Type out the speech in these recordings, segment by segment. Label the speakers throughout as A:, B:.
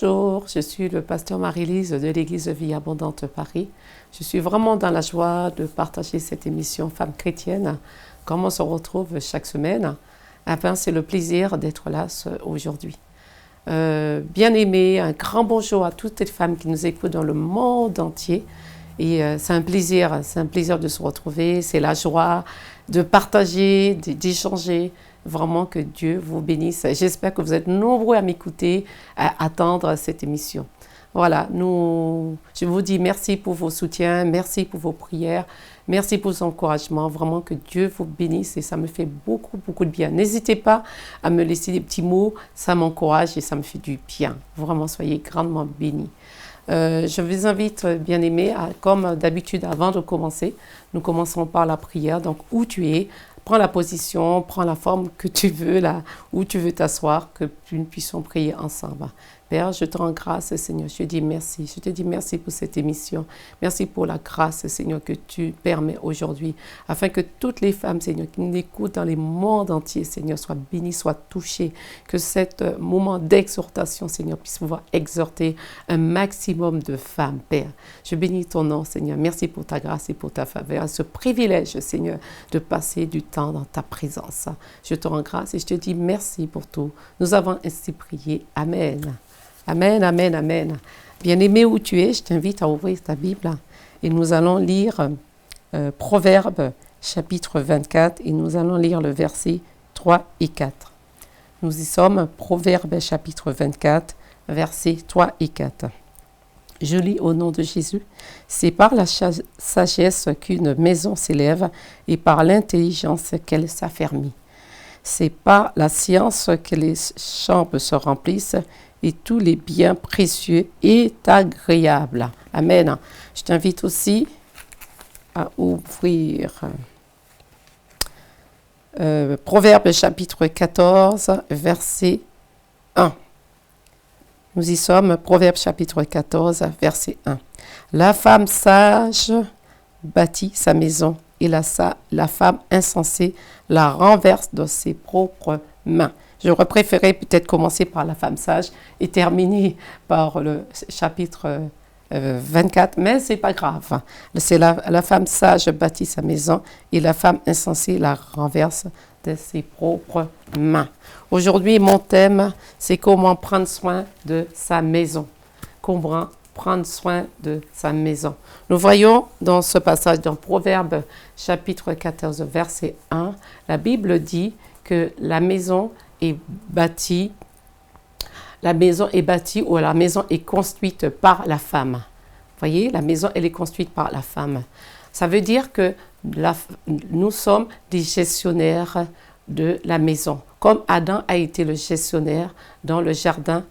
A: Bonjour, je suis le pasteur Marie-Lise de l'Église de Vie Abondante Paris. Je suis vraiment dans la joie de partager cette émission Femmes chrétiennes, comme on se retrouve chaque semaine. Enfin, c'est le plaisir d'être là aujourd'hui. Bien-aimés, un grand bonjour à toutes les femmes qui nous écoutent dans le monde entier. Et c'est un plaisir de se retrouver, c'est la joie de partager, d'échanger. Vraiment que Dieu vous bénisse. J'espère que vous êtes nombreux à m'écouter, à attendre cette émission. Voilà, je vous dis merci pour vos soutiens, merci pour vos prières, merci pour vos encouragements. Vraiment que Dieu vous bénisse et ça me fait beaucoup, beaucoup de bien. N'hésitez pas à me laisser des petits mots, ça m'encourage et ça me fait du bien. Vraiment, soyez grandement bénis. Je vous invite, bien-aimés, comme d'habitude, avant de commencer, nous commencerons par la prière. Donc, où tu es, prends la position, prends la forme que tu veux, là où tu veux t'asseoir, que nous puissions prier ensemble. Père, je te rends grâce, Seigneur. Je te dis merci. Je te dis merci pour cette émission. Merci pour la grâce, Seigneur, que tu permets aujourd'hui, afin que toutes les femmes, Seigneur, qui nous écoutent dans les mondes entiers, Seigneur, soient bénies, soient touchées. Que cet moment d'exhortation, Seigneur, puisse pouvoir exhorter un maximum de femmes, Père. Je bénis ton nom, Seigneur. Merci pour ta grâce et pour ta faveur. Ce privilège, Seigneur, de passer du temps dans ta présence. Je te rends grâce et je te dis merci pour tout. Nous avons ainsi prié. Amen. Amen, amen, amen. Bien-aimé où tu es, je t'invite à ouvrir ta Bible et nous allons lire Proverbes chapitre 24 et nous allons lire le verset 3 et 4. Nous y sommes, Proverbes chapitre 24, versets 3 et 4. Je lis au nom de Jésus. C'est par la sagesse qu'une maison s'élève et par l'intelligence qu'elle s'affermit. C'est par la science que les chambres se remplissent et tous les biens précieux est agréable. Amen. Je t'invite aussi à ouvrir Proverbes chapitre 14, verset 1. Nous y sommes, Proverbes chapitre 14, verset 1. La femme sage bâtit sa maison et la femme insensée la renverse dans ses propres mains. J'aurais préféré peut-être commencer par la femme sage et terminer par le chapitre 24, mais c'est pas grave. C'est la femme sage bâtit sa maison et la femme insensée la renverse de ses propres mains. Aujourd'hui, mon thème, c'est comment prendre soin de sa maison. Comment prendre soin de sa maison. Nous voyons dans ce passage, dans Proverbes chapitre 14, verset 1, la Bible dit que la maison est bâtie ou la maison est construite par la femme. Vous voyez, la maison, elle est construite par la femme. Ça veut dire que nous sommes des gestionnaires de la maison, comme Adam a été le gestionnaire dans le jardin.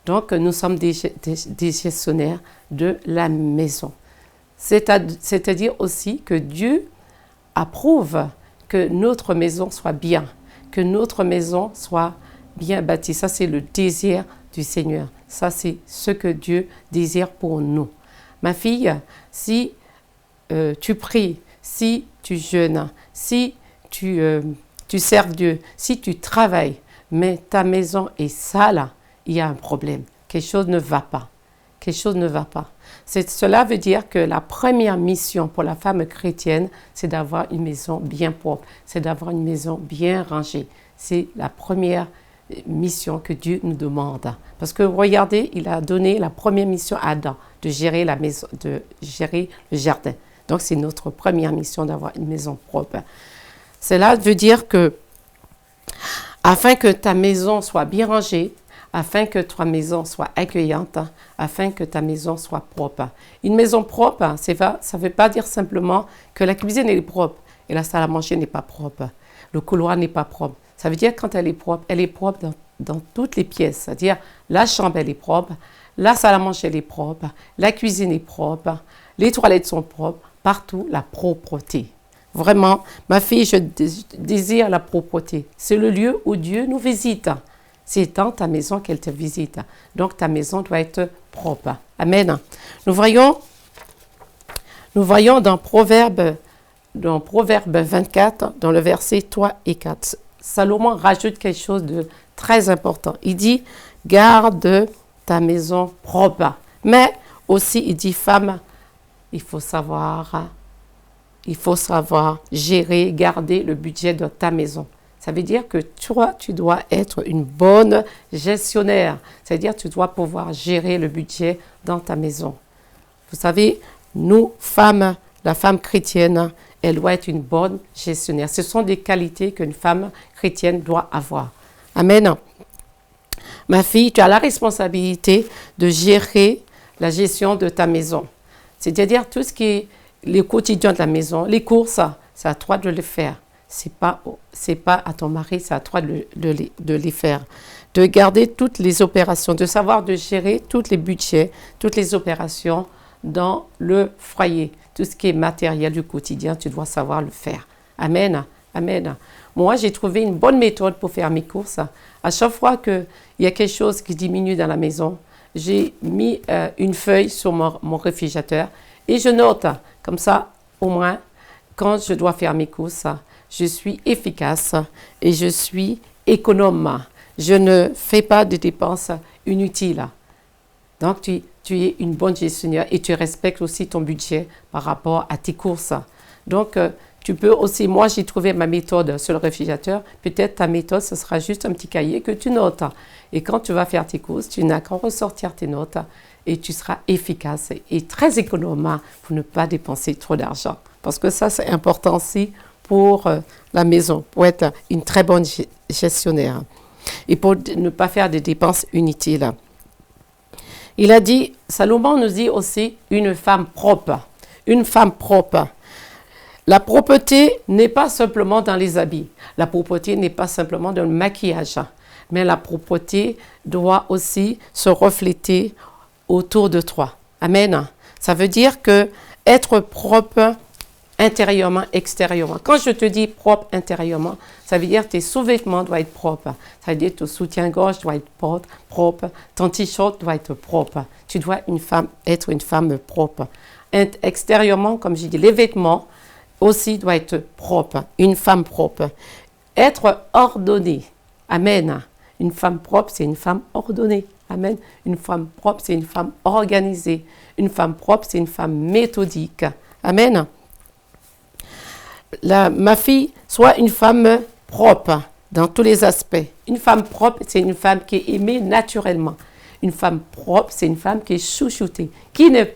A: Donc, nous sommes des gestionnaires de la maison. C'est-à-dire aussi que Dieu approuve que notre maison soit bien, que notre maison soit bien bâtie. Ça, c'est le désir du Seigneur. Ça, c'est ce que Dieu désire pour nous. Ma fille, si tu pries, si tu jeûnes, si tu sers Dieu, si tu travailles, mais ta maison est sale, il y a un problème. Quelque chose ne va pas. Quelque chose ne va pas. Cela veut dire que la première mission pour la femme chrétienne, c'est d'avoir une maison bien propre, c'est d'avoir une maison bien rangée. C'est la première mission que Dieu nous demande. Parce que regardez, il a donné la première mission à Adam, de gérer la maison, de gérer le jardin. Donc c'est notre première mission d'avoir une maison propre. Cela veut dire que, afin que ta maison soit bien rangée, afin que ta maison soit accueillante, afin que ta maison soit propre. Une maison propre, ça ne veut pas dire simplement que la cuisine est propre et la salle à manger n'est pas propre. Le couloir n'est pas propre. Ça veut dire que quand elle est propre dans toutes les pièces. C'est-à-dire la chambre, elle est propre, la salle à manger, elle est propre, la cuisine est propre, les toilettes sont propres, partout la propreté. Vraiment, ma fille, je désire la propreté. C'est le lieu où Dieu nous visite. C'est dans ta maison qu'elle te visite. Donc, ta maison doit être propre. Amen. Nous voyons dans Proverbe 24, dans le verset 3 et 4. Salomon rajoute quelque chose de très important. Il dit, garde ta maison propre. Mais aussi, il dit, femme, il faut savoir gérer, garder le budget de ta maison. Ça veut dire que toi, tu dois être une bonne gestionnaire. C'est-à-dire que tu dois pouvoir gérer le budget dans ta maison. Vous savez, nous, femmes, la femme chrétienne, elle doit être une bonne gestionnaire. Ce sont des qualités qu'une femme chrétienne doit avoir. Amen. Ma fille, tu as la responsabilité de gérer la gestion de ta maison. C'est-à-dire tout ce qui est le quotidien de la maison, les courses, c'est à toi de le faire. C'est pas à ton mari, c'est à toi de les faire. De garder toutes les opérations, de savoir de gérer tous les budgets, toutes les opérations dans le foyer. Tout ce qui est matériel du quotidien, tu dois savoir le faire. Amen. Amen. Moi, j'ai trouvé une bonne méthode pour faire mes courses. À chaque fois qu'il y a quelque chose qui diminue dans la maison, j'ai mis une feuille sur mon réfrigérateur et je note. Comme ça, au moins, quand je dois faire mes courses, je suis efficace et je suis économe. Je ne fais pas de dépenses inutiles. Donc, tu es une bonne gestionnaire et tu respectes aussi ton budget par rapport à tes courses. Donc, tu peux aussi, moi j'ai trouvé ma méthode sur le réfrigérateur. Peut-être ta méthode, ce sera juste un petit cahier que tu notes. Et quand tu vas faire tes courses, tu n'as qu'à ressortir tes notes et tu seras efficace et très économe pour ne pas dépenser trop d'argent. Parce que ça, c'est important aussi pour la maison, pour être une très bonne gestionnaire et pour ne pas faire des dépenses inutiles. Il a dit, Salomon nous dit aussi, une femme propre. Une femme propre. La propreté n'est pas simplement dans les habits. La propreté n'est pas simplement dans le maquillage. Mais la propreté doit aussi se refléter autour de toi. Amen. Ça veut dire que être propre intérieurement, extérieurement. Quand je te dis propre intérieurement, ça veut dire que tes sous-vêtements doivent être propres. Ça veut dire que ton soutien-gorge doit être propre. Ton t-shirt doit être propre. Tu dois être une femme propre. Extérieurement, comme j'ai dit, les vêtements aussi doivent être propres. Une femme propre. Être ordonnée. Amen. Une femme propre, c'est une femme ordonnée. Amen. Une femme propre, c'est une femme organisée. Une femme propre, c'est une femme méthodique. Amen. Ma fille, soit une femme propre dans tous les aspects. Une femme propre, c'est une femme qui est aimée naturellement. Une femme propre, c'est une femme qui est chouchoutée. Qui n'aime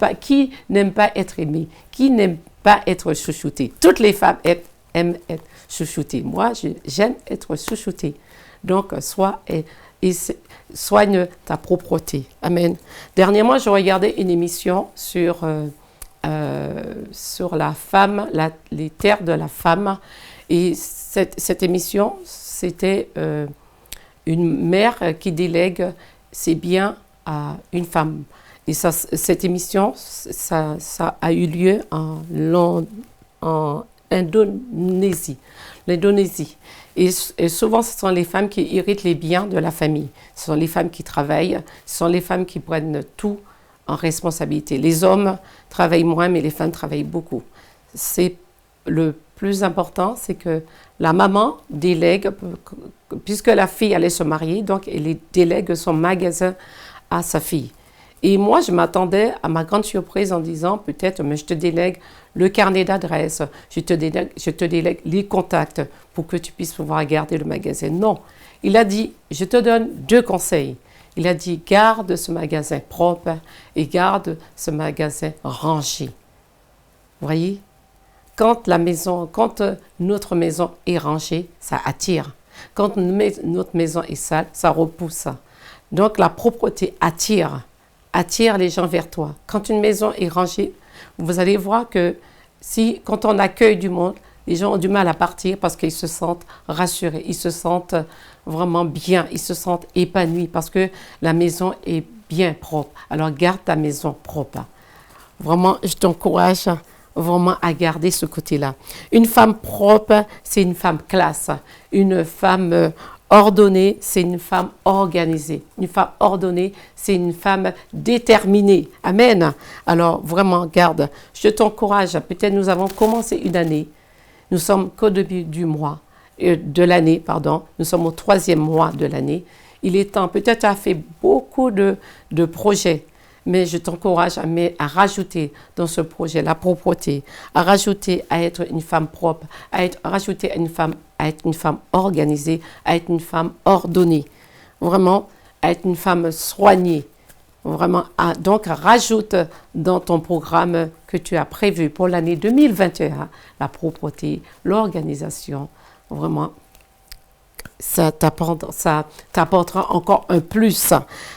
A: pas être aimée? Qui n'aime pas être chouchoutée? Toutes les femmes aiment être chouchoutées. Moi, j'aime être chouchoutée. Donc, soigne ta propreté. Amen. Dernièrement, je regardais une émission sur la femme, les terres de la femme. Et cette émission, c'était une mère qui délègue ses biens à une femme. Et cette émission, ça a eu lieu en Indonésie. L'Indonésie. Et souvent, ce sont les femmes qui héritent les biens de la famille. Ce sont les femmes qui travaillent, ce sont les femmes qui prennent tout en responsabilité. Les hommes travaillent moins, mais les femmes travaillent beaucoup. C'est le plus important, c'est que la maman délègue, puisque la fille allait se marier, donc elle délègue son magasin à sa fille. Et moi, je m'attendais à ma grande surprise en disant, peut-être, mais je te délègue le carnet d'adresse, je te délègue les contacts pour que tu puisses pouvoir garder le magasin. Non, il a dit, je te donne 2 conseils. Il a dit, garde ce magasin propre et garde ce magasin rangé. Vous voyez, quand notre maison est rangée, ça attire. Quand notre maison est sale, ça repousse. Donc la propreté attire les gens vers toi. Quand une maison est rangée, vous allez voir que quand on accueille du monde, les gens ont du mal à partir parce qu'ils se sentent rassurés, ils se sentent vraiment bien, ils se sentent épanouis parce que la maison est bien propre. Alors garde ta maison propre. Vraiment, je t'encourage vraiment à garder ce côté-là. Une femme propre, c'est une femme classe. Une femme ordonnée, c'est une femme organisée. Une femme ordonnée, c'est une femme déterminée. Amen. Alors, vraiment, garde. Je t'encourage. Peut-être nous avons commencé une année. Nous sommes qu'au début de l'année. Nous sommes au 3e mois de l'année. Il est temps. Peut-être tu as fait beaucoup de projets, mais je t'encourage à rajouter dans ce projet la propreté, à rajouter à être une femme propre, à rajouter à être une femme organisée, à être une femme ordonnée. Vraiment, à être une femme soignée. Vraiment, donc rajoute dans ton programme que tu as prévu pour l'année 2021 la propreté, l'organisation. Vraiment, ça t'apportera encore un plus.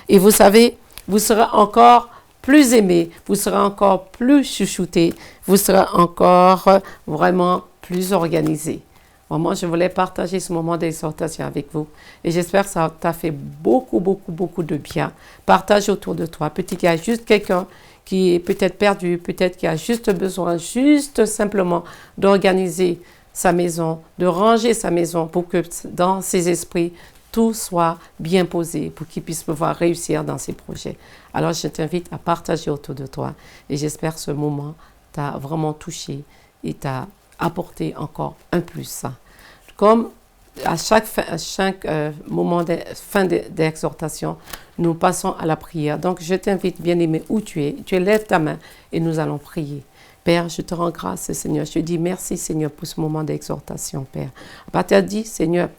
A: Et vous savez, vous serez encore plus aimé, vous serez encore plus chouchouté, vous serez encore vraiment plus organisé. Vraiment, je voulais partager ce moment d'exhortation avec vous. Et j'espère que ça t'a fait beaucoup, beaucoup, beaucoup de bien. Partage autour de toi. Peut-être qu'il y a juste quelqu'un qui est peut-être perdu, peut-être qu'il a juste besoin, juste simplement d'organiser sa maison, de ranger sa maison pour que dans ses esprits, tout soit bien posé, pour qu'il puisse pouvoir réussir dans ses projets. Alors, je t'invite à partager autour de toi. Et j'espère que ce moment t'a vraiment touché et t'a apporté encore un plus. Comme à chaque moment de fin d'exhortation, nous passons à la prière. Donc, je t'invite, bien-aimé, où tu es. Tu lèves ta main et nous allons prier. Père, je te rends grâce, Seigneur. Je te dis merci, Seigneur, pour ce moment d'exhortation, Père. Tu as dit, Seigneur,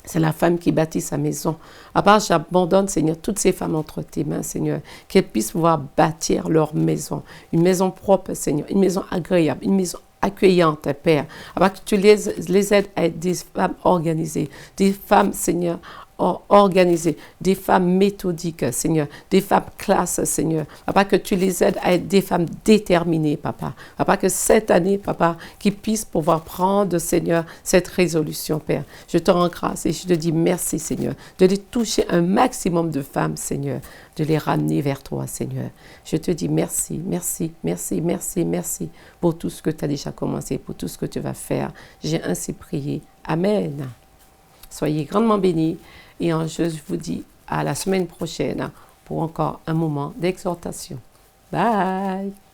A: c'est la femme qui bâtit sa maison. À part, j'abandonne, Seigneur, toutes ces femmes entre tes mains, Seigneur, qu'elles puissent pouvoir bâtir leur maison. Une maison propre, Seigneur, une maison agréable, une maison accueillante, Père. À part que tu les aides à être des femmes organisées, des femmes, Seigneur, organisées, des femmes méthodiques, Seigneur, des femmes classes, Seigneur. Papa, que tu les aides à être des femmes déterminées, Papa. Papa, que cette année, Papa, qu'ils puissent pouvoir prendre, Seigneur, cette résolution, Père. Je te rends grâce et je te dis merci, Seigneur, de les toucher un maximum de femmes, Seigneur, de les ramener vers toi, Seigneur. Je te dis merci, merci, merci, merci, merci pour tout ce que tu as déjà commencé, pour tout ce que tu vas faire. J'ai ainsi prié. Amen. Soyez grandement bénis. Et je vous dis à la semaine prochaine pour encore un moment d'exhortation. Bye!